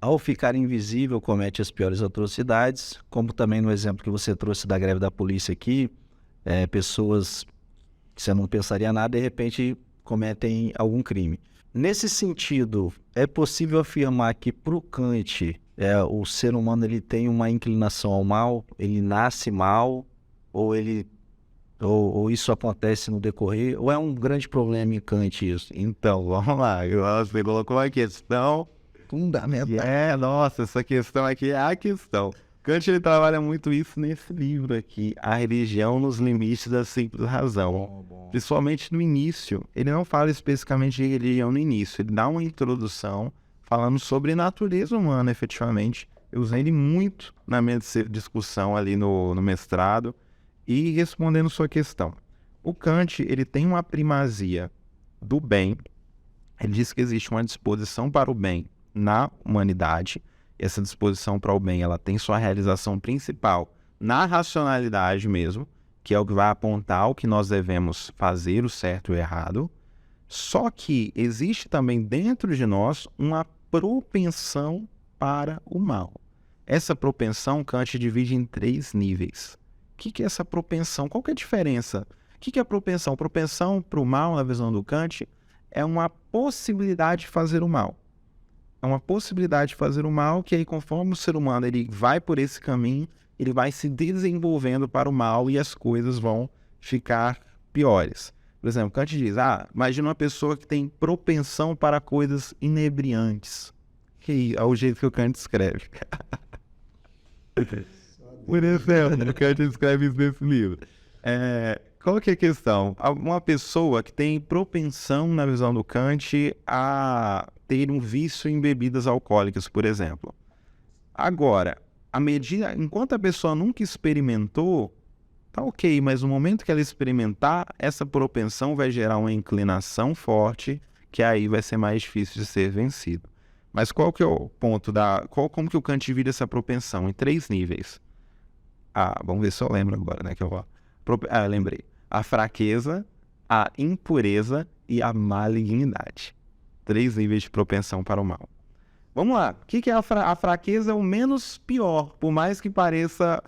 ao ficar invisível, comete as piores atrocidades, como também no exemplo que você trouxe da greve da polícia aqui, pessoas que você não pensaria nada, de repente cometem algum crime. Nesse sentido, é possível afirmar que para o Kant, o ser humano ele tem uma inclinação ao mal, ele nasce mal, ou ele ou isso acontece no decorrer, ou é um grande problema em Kant isso? Então, vamos lá. Você colocou uma questão Fundamental. nossa, essa questão aqui é a questão. Kant ele trabalha muito isso nesse livro aqui, A Religião nos Limites da Simples Razão. Principalmente no início, ele não fala especificamente de religião no início, ele dá uma introdução falando sobre natureza humana, efetivamente. Eu usei ele muito na minha discussão ali no mestrado e respondendo sua questão. O Kant, ele tem uma primazia do bem, ele diz que existe uma disposição para o bem na humanidade. Essa disposição para o bem, ela tem sua realização principal na racionalidade mesmo, que é o que vai apontar o que nós devemos fazer, o certo e o errado. Só que existe também dentro de nós uma propensão para o mal. Essa propensão, Kant divide em 3 níveis. O que é essa propensão? Qual que é a diferença? O que é a propensão? Propensão para o mal, na visão do Kant, é uma possibilidade de fazer o mal. É uma possibilidade de fazer o mal que aí, conforme o ser humano ele vai por esse caminho, ele vai se desenvolvendo para o mal e as coisas vão ficar piores. Por exemplo, Kant diz, imagina uma pessoa que tem propensão para coisas inebriantes. Que é o jeito que o Kant escreve. Por exemplo, o Kant escreve isso nesse livro. Qual que é a questão? Uma pessoa que tem propensão, na visão do Kant, a ter um vício em bebidas alcoólicas, por exemplo. Agora, enquanto a pessoa nunca experimentou, tá ok, mas no momento que ela experimentar, essa propensão vai gerar uma inclinação forte, que aí vai ser mais difícil de ser vencido. Mas qual que é o ponto como que o Kant divide essa propensão? Em 3 níveis. Vamos ver se eu lembro agora, né? Lembrei. A fraqueza, a impureza e a malignidade. 3 níveis de propensão para o mal. Vamos lá. O que é a fraqueza? É o menos pior. Por mais que pareça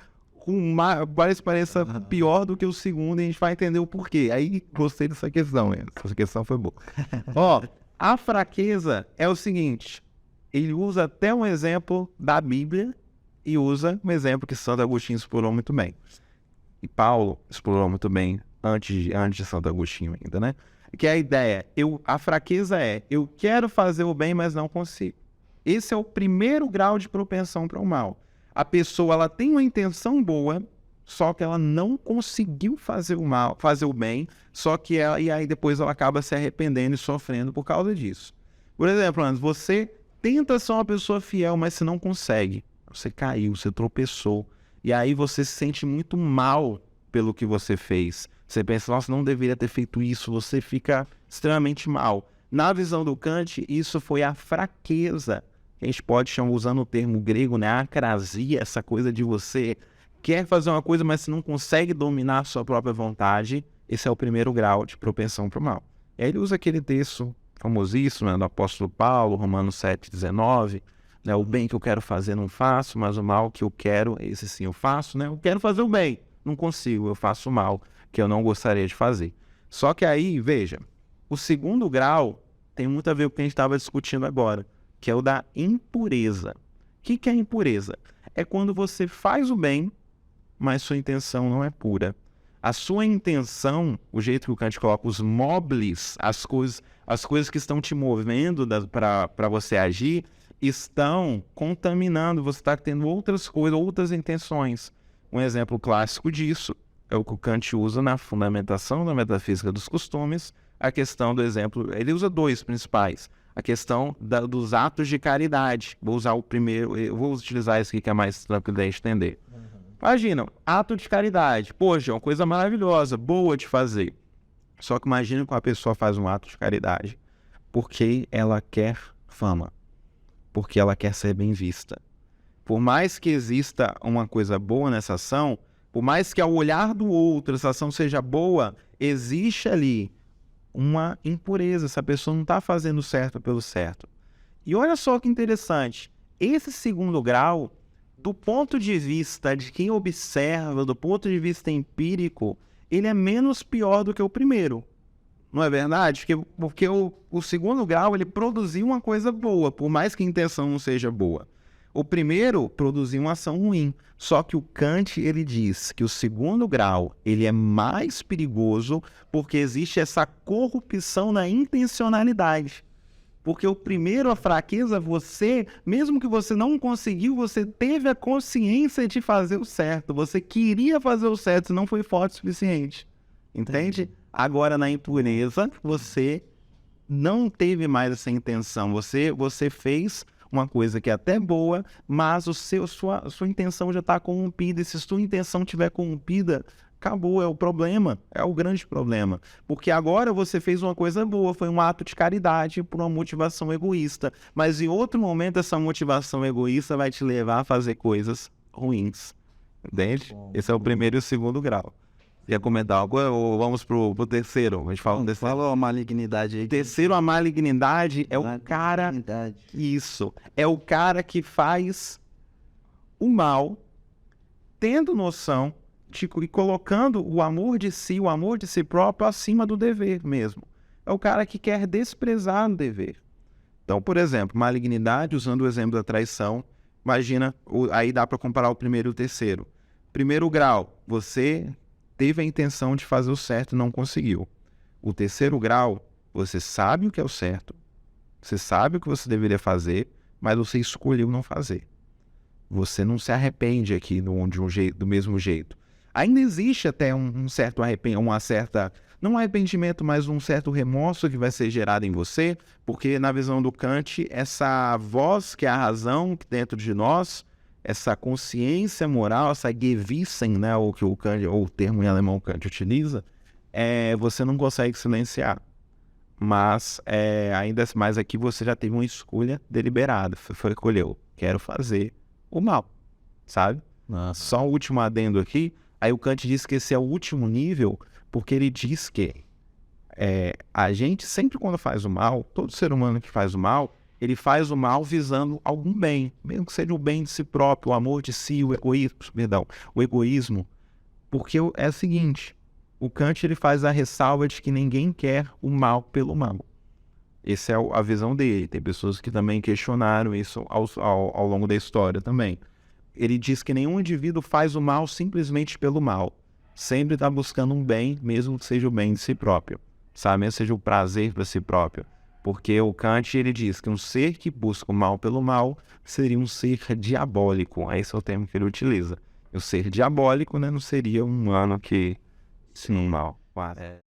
pior do que o segundo, e a gente vai entender o porquê. Aí gostei dessa questão. Essa questão foi boa. A fraqueza é o seguinte. Ele usa até um exemplo da Bíblia e usa um exemplo que Santo Agostinho explorou muito bem. E Paulo explorou muito bem antes de Santo Agostinho ainda, né? Que é a ideia, a fraqueza eu quero fazer o bem, mas não consigo. Esse é o primeiro grau de propensão para o mal. A pessoa, ela tem uma intenção boa, só que ela não conseguiu fazer o bem, e aí depois ela acaba se arrependendo e sofrendo por causa disso. Por exemplo, Anderson, você tenta ser uma pessoa fiel, mas você não consegue. Você caiu, você tropeçou. E aí você se sente muito mal pelo que você fez. Você pensa, nossa, não deveria ter feito isso. Você fica extremamente mal. Na visão do Kant, isso foi a fraqueza. A gente pode chamar, usando o termo grego, né, a acrasia, essa coisa de você quer fazer uma coisa, mas você não consegue dominar a sua própria vontade. Esse é o primeiro grau de propensão para o mal. E aí ele usa aquele texto famosíssimo, né, do apóstolo Paulo, Romanos 7,19, né, o bem que eu quero fazer não faço, mas o mal que eu quero, esse sim eu faço, né? Eu quero fazer o bem, não consigo, eu faço o mal que eu não gostaria de fazer. Só que aí, veja, o segundo grau tem muito a ver com o que a gente estava discutindo agora, que é o da impureza. O que é impureza? É quando você faz o bem, mas sua intenção não é pura. A sua intenção, o jeito que o Kant coloca, os mobles, as coisas que estão te movendo para você agir, estão contaminando, você está tendo outras coisas, outras intenções. Um exemplo clássico disso é o que o Kant usa na fundamentação da metafísica dos costumes, a questão do exemplo, ele usa 2 principais, a questão dos atos de caridade. Vou usar o primeiro, eu vou utilizar esse aqui que é mais tranquilo de entender. Imagina, ato de caridade, poxa, é uma coisa maravilhosa, boa de fazer. Só que imagina que uma pessoa faz um ato de caridade porque ela quer fama, porque ela quer ser bem vista. Por mais que exista uma coisa boa nessa ação, por mais que ao olhar do outro essa ação seja boa, existe ali uma impureza. Essa pessoa não está fazendo certo pelo certo. E olha só que interessante, esse segundo grau, do ponto de vista de quem observa, do ponto de vista empírico, ele é menos pior do que o primeiro. Não é verdade? Porque o segundo grau, ele produziu uma coisa boa, por mais que a intenção não seja boa. O primeiro produziu uma ação ruim. Só que o Kant, ele diz que o segundo grau, ele é mais perigoso porque existe essa corrupção na intencionalidade. Porque o primeiro, a fraqueza, você, mesmo que você não conseguiu, você teve a consciência de fazer o certo. Você queria fazer o certo, não foi forte o suficiente. Entende? Agora, na impureza, você não teve mais essa intenção. Você fez uma coisa que é até boa, mas sua intenção já está corrompida. E se sua intenção estiver corrompida, acabou, é o problema, é o grande problema. Porque agora você fez uma coisa boa, foi um ato de caridade por uma motivação egoísta. Mas em outro momento, essa motivação egoísta vai te levar a fazer coisas ruins. Entende? Esse é o primeiro e o segundo grau. Ia comentar algo ou vamos pro terceiro? A gente fala um terceiro. Fala a malignidade aí. Terceiro, a malignidade é o cara... Isso. É o cara que faz o mal, tendo noção e colocando o amor de si, o amor de si próprio acima do dever mesmo. É o cara que quer desprezar o dever. Então, por exemplo, malignidade, usando o exemplo da traição, imagina, aí dá para comparar o primeiro e o terceiro. Primeiro grau, você teve a intenção de fazer o certo e não conseguiu. O terceiro grau, você sabe o que é o certo, você sabe o que você deveria fazer, mas você escolheu não fazer. Você não se arrepende aqui do mesmo jeito. Ainda existe até um certo arrependimento, não um arrependimento, mas um certo remorso que vai ser gerado em você, porque na visão do Kant, essa voz que é a razão dentro de nós, essa consciência moral, essa Gewissen, né, o que o Kant, ou o termo em alemão Kant utiliza, você não consegue silenciar. Mas ainda mais aqui você já teve uma escolha deliberada, escolheu, quero fazer o mal, sabe? Nossa. Só o último adendo aqui, aí o Kant diz que esse é o último nível, porque ele diz que a gente sempre quando faz o mal, todo ser humano que faz o mal, ele faz o mal visando algum bem, mesmo que seja o bem de si próprio, o amor de si, o egoísmo, porque é o seguinte, o Kant ele faz a ressalva de que ninguém quer o mal pelo mal. Essa é a visão dele. Tem pessoas que também questionaram isso ao longo da história também. Ele diz que nenhum indivíduo faz o mal simplesmente pelo mal. Sempre está buscando um bem, mesmo que seja o bem de si próprio. Sabe? Mesmo que seja o prazer para si próprio. Porque o Kant ele diz que um ser que busca o mal pelo mal seria um ser diabólico. Esse é o termo que ele utiliza. E o ser diabólico, né, não seria um humano que... Sim, mal. Quase.